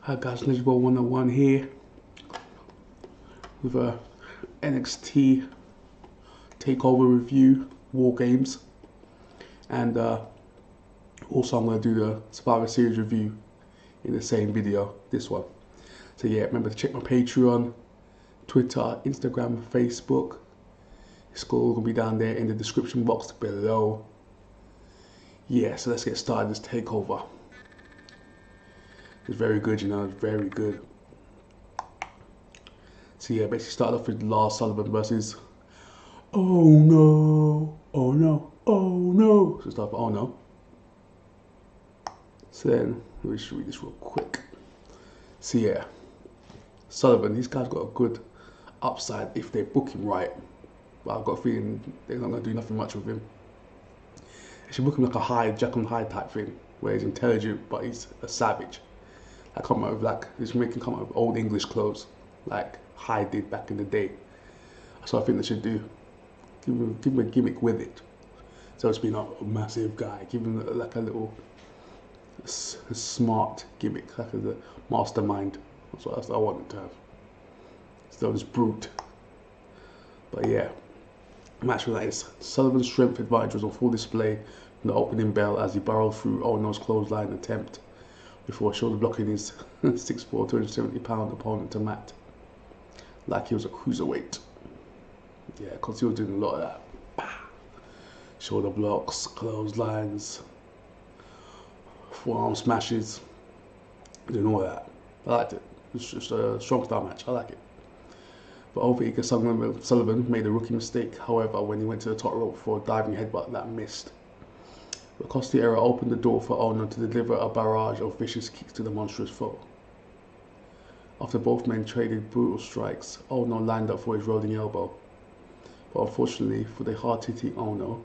Hi guys, Nigel 101 here with a NXT takeover review, Wargames, and also I'm going to do the Survivor Series review in the same video, this one. So yeah, remember to check my Patreon, Twitter, Instagram, Facebook. It's all going to be down there in the description box below. Yeah, so let's get started this takeover. It's very good, you know, it's very good. So yeah, basically started off with Lars Sullivan versus oh no, oh no, oh no. So start with oh no. So then let me just read this real quick. So yeah, Sullivan, these guys got a good upside if they book him right. But I've got a feeling they're not gonna do nothing much with him. They should book him like a Hyde, Jekyll and Hyde type thing, where he's intelligent but he's a savage. Like come out with like he's making come out with old English clothes, like Hyde did back in the day. That's what I think they should do. Give him a gimmick with it. So it's been a massive guy. Give him like a little a smart gimmick, like a mastermind. That's what I want it to have. So this brute. But yeah, the match was like this. Sullivan's strength advantage was on full display from the opening bell as he barreled through Oweno's clothesline attempt before shoulder blocking his 6'4", 270-pound opponent to mat like he was a cruiserweight. Yeah, because he was doing a lot of that. Shoulder blocks, clotheslines, forearm smashes, doing all that. I liked it. It's just a strong style match. I like it. But overeager Sullivan made a rookie mistake, however, when he went to the top rope for a diving headbutt that missed. The costly error opened the door for Ono to deliver a barrage of vicious kicks to the monstrous foe. After both men traded brutal strikes, Ono lined up for his rolling elbow. But unfortunately for the hard-hitting Ono,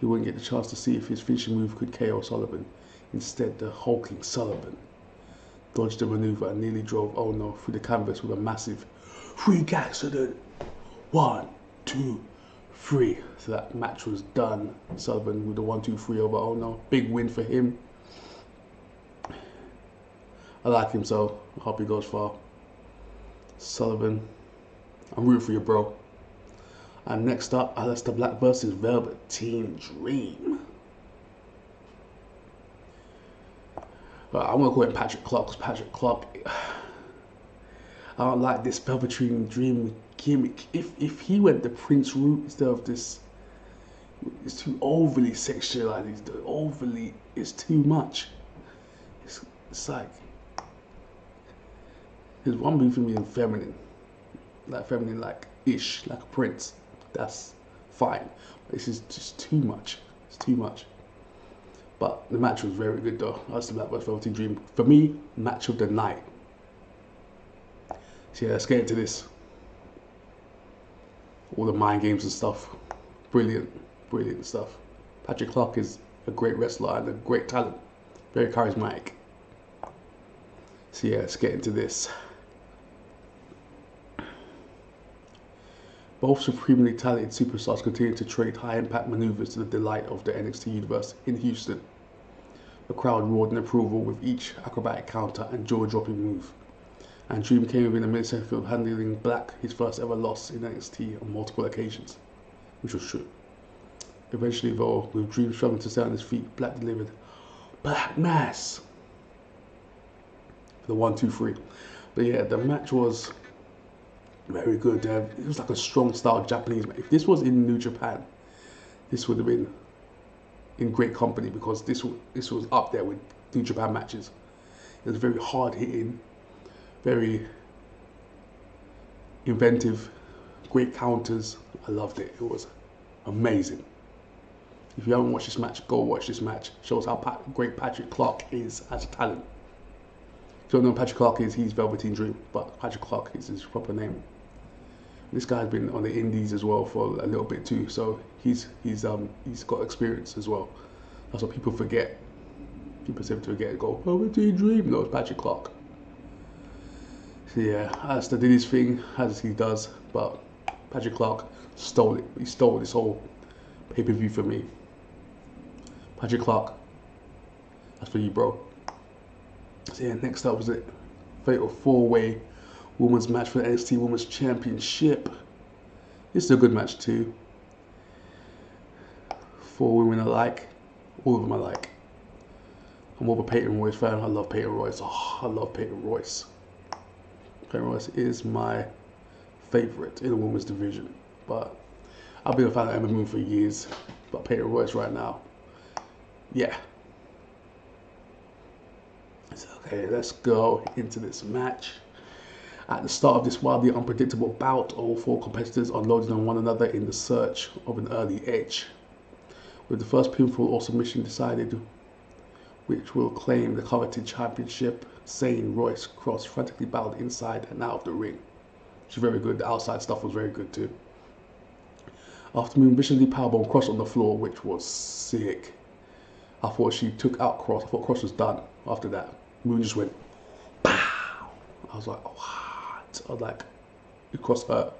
he wouldn't get the chance to see if his finishing move could KO Sullivan. Instead, the hulking Sullivan dodged the maneuver and nearly drove Ono through the canvas with a massive freak accident. 1, 2, 3. So that match was done. Sullivan with the 1, 2, 3 over Ono. Big win for him. I like him, so I hope he goes far. Sullivan, I'm rooting for you, bro. And next up, Aleister Black versus Velveteen Dream. I'm going to call him Patrick Clark, because Patrick Clark, I don't like this Velveteen Dream gimmick. If he went the Prince route instead of this, it's too overly sexualized. It's too much. It's like, there's one move for me in feminine, like ish, like a prince. That's fine. This is just too much. It's too much. But the match was very good though. That's the Black vs Velveteen Dream. For me, match of the night. So yeah, let's get into this. All the mind games and stuff. Brilliant, brilliant stuff. Patrick Clark is a great wrestler and a great talent. Very charismatic. So yeah, let's get into this. Both supremely talented superstars continue to trade high-impact maneuvers to the delight of the NXT universe in Houston. The crowd roared in approval with each acrobatic counter and jaw-dropping move. And Dream came within a millisecond of handling Black his first ever loss in NXT on multiple occasions, which was true. Eventually, though, with Dream struggling to stay on his feet, Black delivered Black Mass for the 1, 2, 3. But yeah, the match was very good. It was like a strong style Japanese match. If this was in New Japan, this would have been in great company, because this was up there with New Japan matches. It was very hard hitting, very inventive, great counters. I loved it. It was amazing. If you haven't watched this match, go watch this match. Shows how great Patrick Clark is as a talent. If you don't know who Patrick Clark is, he's Velveteen Dream, but Patrick Clark is his proper name. This guy's been on the indies as well for a little bit too, so he's got experience as well. That's what people forget. People seem to forget. Go Velveteen Dream. No, it's Patrick Clark. So yeah, Aleister did his thing as he does, but Patrick Clark stole it. He stole this whole pay-per-view for me. Patrick Clark, that's for you, bro. So yeah, next up was it fatal 4-way women's match for the NXT Women's Championship. This is a good match too. 4 women I like. All of them I like. I'm more of a Peyton Royce fan. I love Peyton Royce. Oh, I love Peyton Royce. Peyton Royce is my favorite in the women's division. But I've been a fan of Ember Moon for years. But Peyton Royce right now, yeah. So, okay, let's go into this match. At the start of this wildly unpredictable bout, all 4 competitors are loading on one another in the search of an early edge. With the first pinfall or submission decided, which will claim the coveted championship, Sane Royce Cross frantically battled inside and out of the ring. She's very good. The outside stuff was very good too. After Moon viciously powerbomb Cross on the floor, which was sick. I thought she took out Cross. I thought Cross was done after that. Moon just went, pow! I was like, what? I was like, Cross hurt.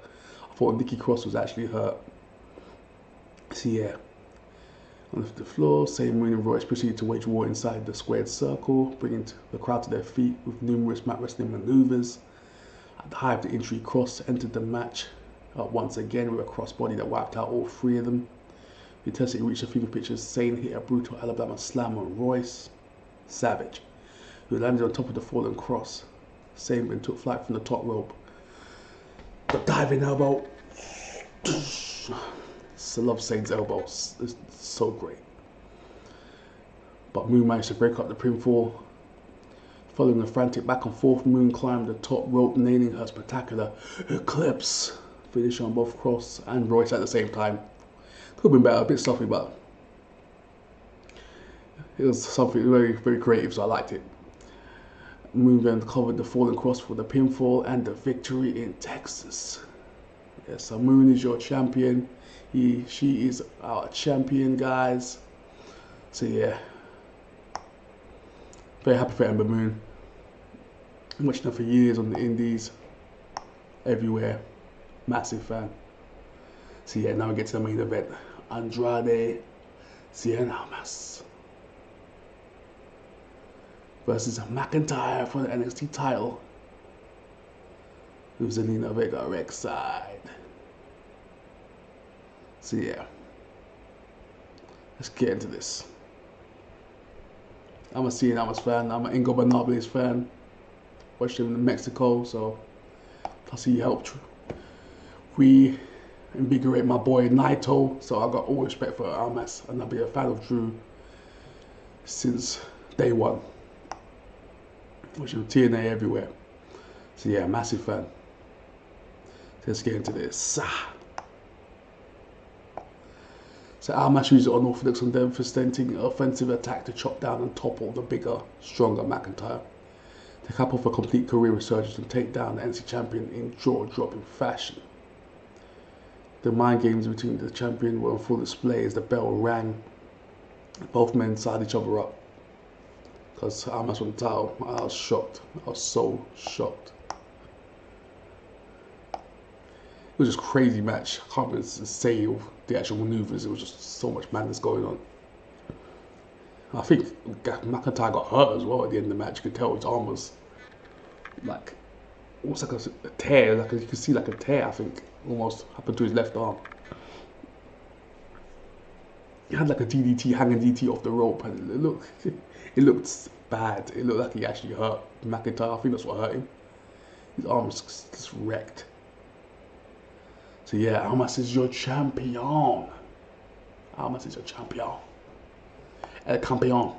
I thought Nikki Cross was actually hurt. So yeah. On the floor, Sane, Moon and Royce proceeded to wage war inside the squared circle, bringing the crowd to their feet with numerous mat wrestling maneuvers. At the height of the injury, Cross entered the match once again with a crossbody that wiped out all 3 of them. The intensity reached a fever pitch as Sane hit a brutal Alabama slam on Royce. Savage, who landed on top of the fallen Cross. Sane then took flight from the top rope. The diving elbow. I love Sane's elbows. It's so great. But Moon managed to break up the pinfall. Following a frantic back and forth, Moon climbed the top rope, nailing her spectacular Eclipse finish on both Cross and Royce at the same time. Could have been better, a bit sloppy, but it was something very, very creative, so I liked it. Moon then covered the fallen Cross for the pinfall and the victory in Texas. Yes, so Moon is your champion. She is our champion, guys. So yeah, very happy for Ember Moon. I'm watching her for years on the indies, everywhere. Massive fan. So yeah, now we get to the main event. Andrade Cien Almas versus McIntyre for the NXT title with Zelina Vega ringside. So yeah, let's get into this. I'm a Cien Almas fan. I'm an Ingo Bernabé's fan. Watched him in Mexico, so plus he helped reinvigorate my boy Naito. So I got all respect for Almas, and I've been a fan of Drew since day one. Watching TNA everywhere. So yeah, massive fan. Let's get into this. So Almas used unorthodox and devastating offensive attack to chop down and topple the bigger, stronger McIntyre. To cap off a complete career resurgence and take down the NXT champion in jaw-dropping fashion. The mind games between the champion were on full display as the bell rang. Both men sized each other up. Because Almas won the title. I was shocked. I was so shocked. It was just a crazy match. I can't even say the actual maneuvers. It was just so much madness going on. I think McIntyre got hurt as well at the end of the match. You could tell his arm was like, almost like a tear. Like you could see like a tear, I think, almost happened to his left arm. He had like a DDT, hanging DDT off the rope, and it looked bad. It looked like he actually hurt McIntyre. I think that's what hurt him. His arm was just wrecked. So yeah, Almas is your champion. Almas is your champion. El Campeón.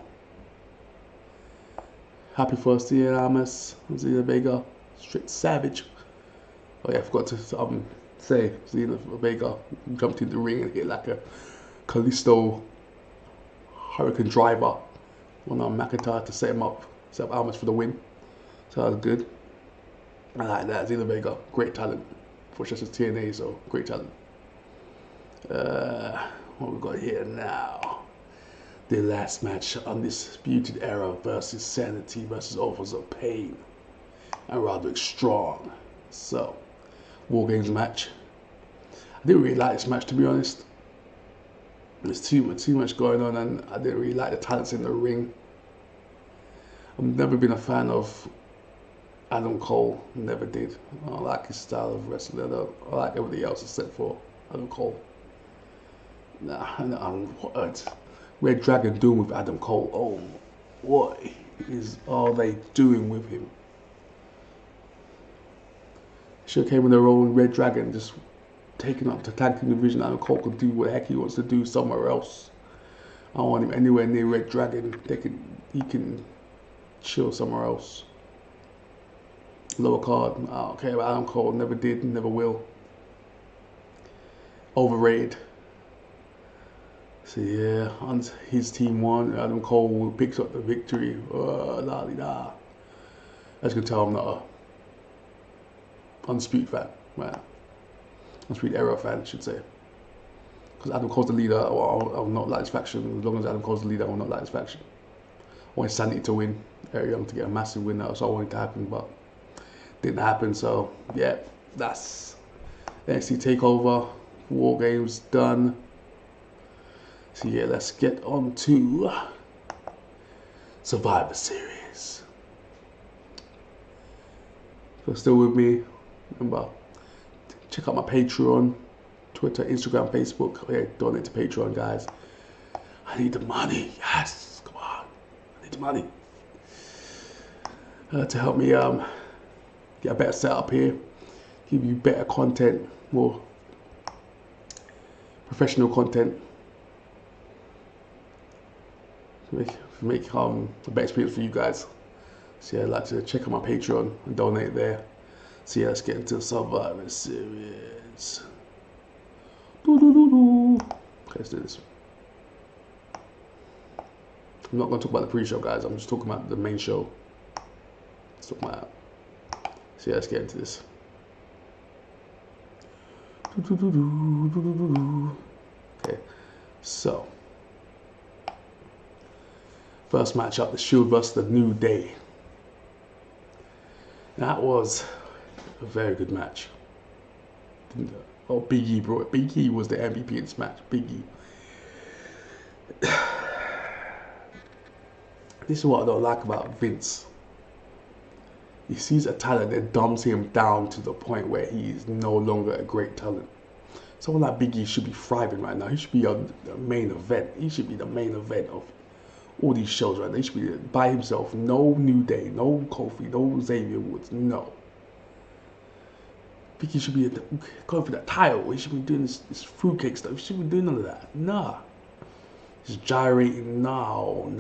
Happy for Cien Almas, Zelina Vega, straight savage. Oh yeah, I forgot to say Zelina Vega jumped in the ring and hit like a Kalisto Hurricane Driver on McIntyre to set up Almas for the win. So that was good. I like that. Zelina Vega, great talent. For just TNA, so great talent. What we got here now? The last match, Undisputed Era versus Sanity versus Authors of Pain and Roderick Strong. So, Wargames match. I didn't really like this match, to be honest. There's too much going on, and I didn't really like the talents in the ring. I've never been a fan of Adam Cole never did. I don't like his style of wrestling. I like everything else except for Adam Cole. Nah, what Red Dragon doing with Adam Cole? Oh, what are they doing with him? Should have came with their own Red Dragon, just taking up the tag team division. Adam Cole could do what the heck he wants to do somewhere else. I don't want him anywhere near Red Dragon. He can chill somewhere else. Lower card. I don't care about Adam Cole. Never did, never will. Overrated. So yeah, his team won. Adam Cole picks up the victory. La-di-da. As you can tell, I'm not a Undisputed fan. Right. Undisputed Era fan, I should say. Because Adam Cole's the leader, I will not like his faction. As long as Adam Cole's the leader, I will not like his faction. I wanted Sanity to win. Eric Young to get a massive win. That's all I wanted to happen, but didn't happen. So yeah, that's NXT Takeover. Wargames done. So yeah, let's get on to Survivor Series. If you're still with me, remember, check out my Patreon, Twitter, Instagram, Facebook. Oh yeah, donate to Patreon, guys. I need the money. Yes, come on. I need the money. To help me get a better setup here, give you better content, more professional content. Make a better experience for you guys. So yeah, I'd like to check out my Patreon and donate there. So yeah, let's get into Survivor Series. Okay, let's do this. I'm not going to talk about the pre-show, guys. I'm just talking about the main show. Let's talk about that. So yeah, let's get into this. Okay, so first match up, the Shield vs. the New Day. That was a very good match. Oh, Big E brought it. Big E was the MVP in this match. Big E. This is what I don't like about Vince. He sees a talent and dumbs him down to the point where he is no longer a great talent. Someone like Big E should be thriving right now. He should be on the main event. He should be the main event of all these shows right now. He should be by himself. No New Day, no Kofi, no Xavier Woods, no. Big E should be going for that title. He should be doing this fruitcake stuff. He should be doing none of that. Nah. He's gyrating. No.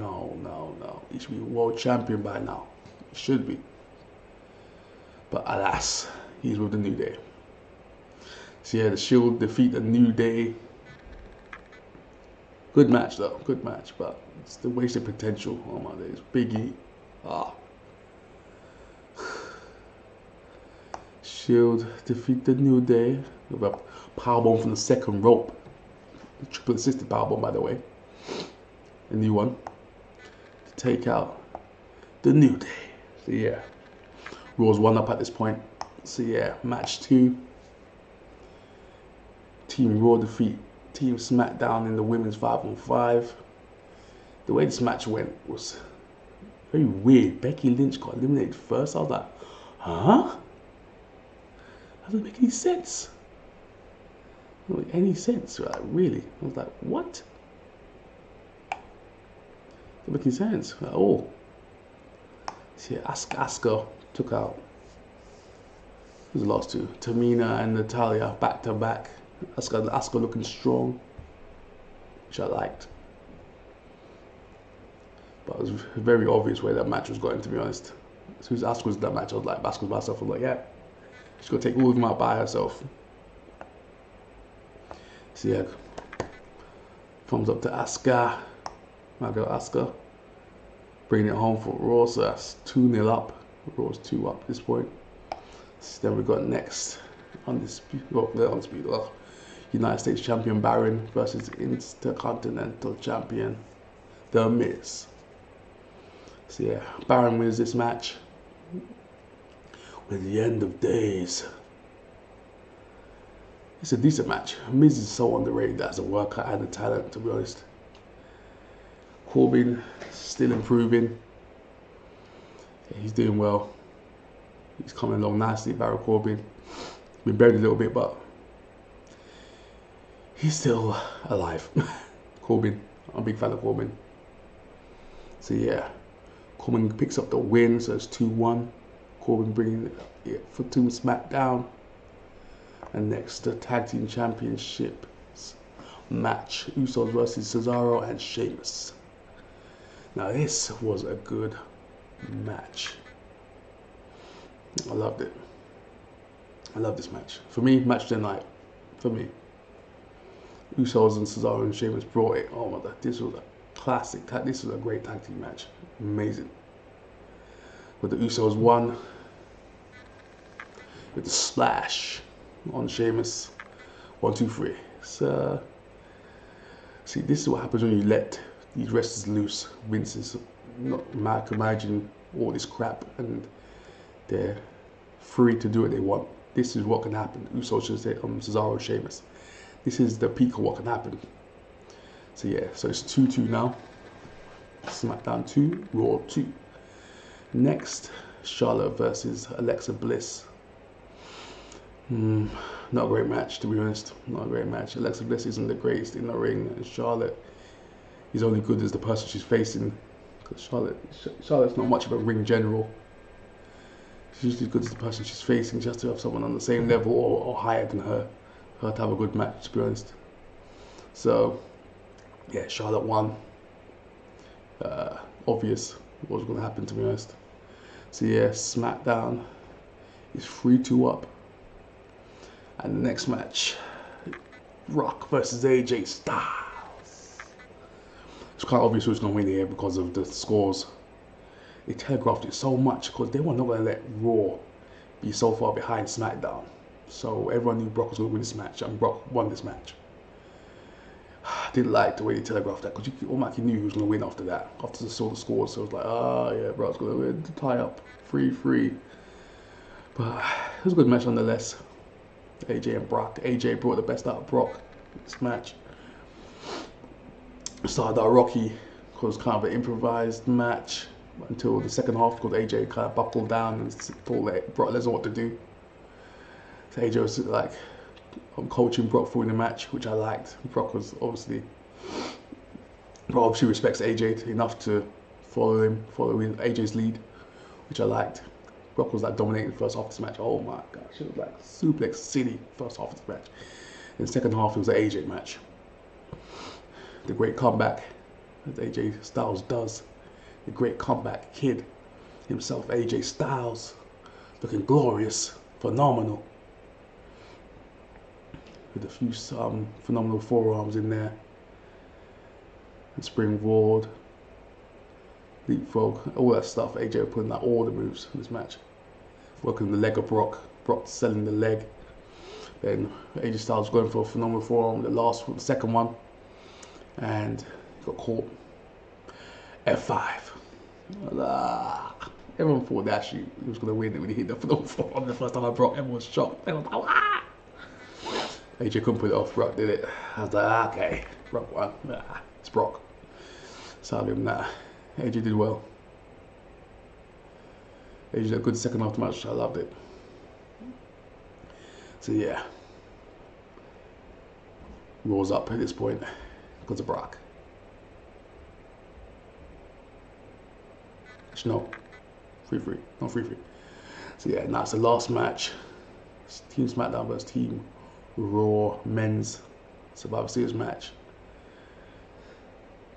He should be world champion by now. He should be. But alas, he's with the New Day. So yeah, the Shield defeat the New Day. Good match though, good match, but it's the wasted potential. Oh my days, Big E. Shield defeat the New Day with a powerbomb from the second rope. Triple assisted powerbomb, by the way. A new one to take out the New Day. So yeah, Raw's 1-up at this point. So yeah, match 2. Team Raw defeat Team SmackDown in the women's 5-on-5. The way this match went was very weird. Becky Lynch got eliminated first. I was like, huh? That doesn't make any sense. It doesn't make any sense, right? Really? I was like, what? Doesn't make any sense at all. See, Asuka took out, who's the last two? Tamina and Natalya back to back. Asuka looking strong, which I liked. But it was very obvious where that match was going, to be honest. As soon as Asuka was in that match, I was like, Asuka's by herself. I'm like, yeah, she's going to take all of them out by herself. So yeah, thumbs up to Asuka. My girl Asuka. Bringing it home for Raw, so that's 2-0 up. Raw's 2 up at this point. So then we got next, United States Champion Baron versus Intercontinental Champion The Miz. So yeah, Baron wins this match with the End of Days. It's a decent match. Miz is so underrated as a worker and a talent, to be honest. Corbin still improving. Yeah, he's doing well. He's coming along nicely, Baron Corbin. Been buried a little bit, but he's still alive. Corbin, I'm a big fan of Corbin. So yeah, Corbin picks up the win, so it's 2-1. Corbin bringing it for Team SmackDown. And next, the Tag Team Championships match, Usos versus Cesaro and Sheamus. Now this was a good match. I loved it. I love this match. For me, match of the night. For me. Usos and Cesaro and Sheamus brought it. Oh my god, this was a classic. This was a great tag team match. Amazing. But the Usos won with the splash on Sheamus. 1, 2, 3. So, see, this is what happens when you let these wrestlers loose. Vince is not managing all this crap and they're free to do what they want. This is what can happen. Usos should say Cesaro and Sheamus. This is the peak of what can happen. So yeah, so it's 2-2 now. SmackDown 2, Raw 2. Next, Charlotte versus Alexa Bliss. Not a great match, to be honest. Not a great match. Alexa Bliss isn't the greatest in the ring, and Charlotte is only good as the person she's facing. Because Charlotte's not much of a ring general. She's usually good as the person she's facing. She has to have someone on the same level or higher than her to have a good match, to be honest. So, yeah, Charlotte won. Obvious what was going to happen, to be honest. So yeah, SmackDown is 3-2 up. And the next match, Rock versus AJ Styles. It's quite obvious who's going to win here because of the scores. They telegraphed it so much because they were not going to let Raw be so far behind SmackDown. So everyone knew Brock was going to win this match, and Brock won this match. I didn't like the way they telegraphed that because you automatically knew he was going to win after that, after they saw the scores. So it was like, oh yeah, Brock's going to win, tie up, 3-3. But it was a good match nonetheless. AJ and Brock. AJ brought the best out of Brock in this match. Started out rocky because it was kind of an improvised match until the second half because AJ kind of buckled down and told Brock Lesnar what to do. So AJ was like coaching Brock through the match, which I liked. Brock obviously respects AJ enough to follow AJ's lead, which I liked. Brock was like dominating the first half of this match. Oh my gosh, it was like Suplex City first half of this match. In the second half, it was an AJ match. The great comeback that AJ Styles does. The great comeback kid himself, AJ Styles, looking glorious, phenomenal. With a few phenomenal forearms in there. And springboard, leapfrog, all that stuff. AJ putting out all the moves in this match. Working the leg of Brock. Brock selling the leg. Then AJ Styles going for a phenomenal forearm, the second one. And he got caught. F5. Everyone thought that actually he was going to win when he hit the phenomenal forearm the first time I Brock. Everyone was shocked. Everyone was like, ah! AJ couldn't put it off. Brock did it. I was like, okay. Brock won. It's Brock. So I'll give him that. AJ did well. AJ did a good second half match. I loved it. So yeah. Raw's up at this point because of Brock. No. 3-3. Not 3-3. So yeah, now it's the last match. It's Team SmackDown versus Team Raw men's Survivor Series match.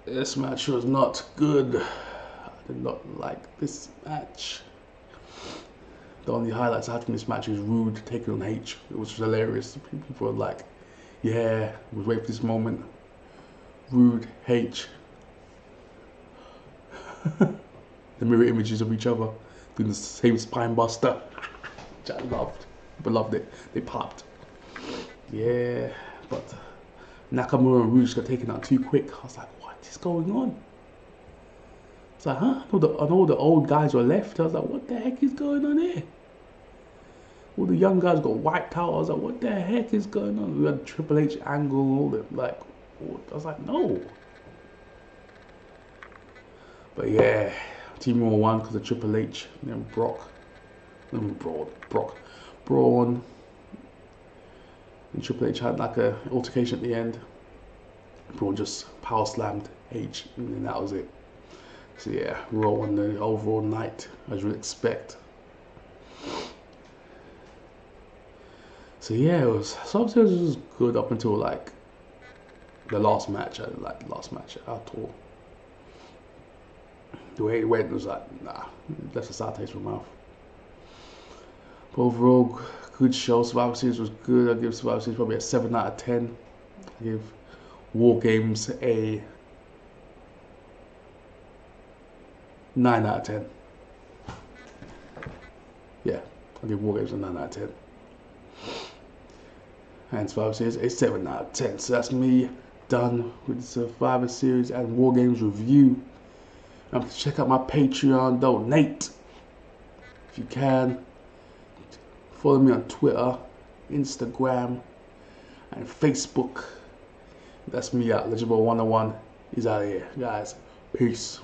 This match was not good. I did not like this match. The only highlights I had from this match was Rude taking on H. It was hilarious. People were like, yeah, we wait for this moment. Rude, H. The mirror images of each other doing the same spine buster, which I loved. People loved it. They popped. Yeah, but Nakamura and Rude got taken out too quick. I was like, what is going on? It's like, huh? I know the old guys were left. I was like, what the heck is going on here? All the young guys got wiped out. I was like, what the heck is going on? We had Triple H angle, all that. Like, I was like, no. But yeah, Team Raw won because of Triple H and then Brock Braun. And Triple H had like a altercation at the end. Braun just power slammed H, and then that was it. So yeah, Raw won the overall night, as you would expect. So yeah, Survivor Series was good up until like the last match. I didn't like the last match at all. The way it went was like, nah, left a sour taste in my mouth. But overall, good show. Survivor Series was good. I give Survivor Series probably a 7 out of 10. I give Wargames a 9 out of 10. Yeah, I give Wargames a 9 out of 10. And Survivor Series a 7 out of 10. So that's me done with the Survivor Series and Wargames review. Check out my Patreon, donate if you can. Follow me on Twitter, Instagram, and Facebook. That's me out. Legendboy101 is out of here, guys. Peace.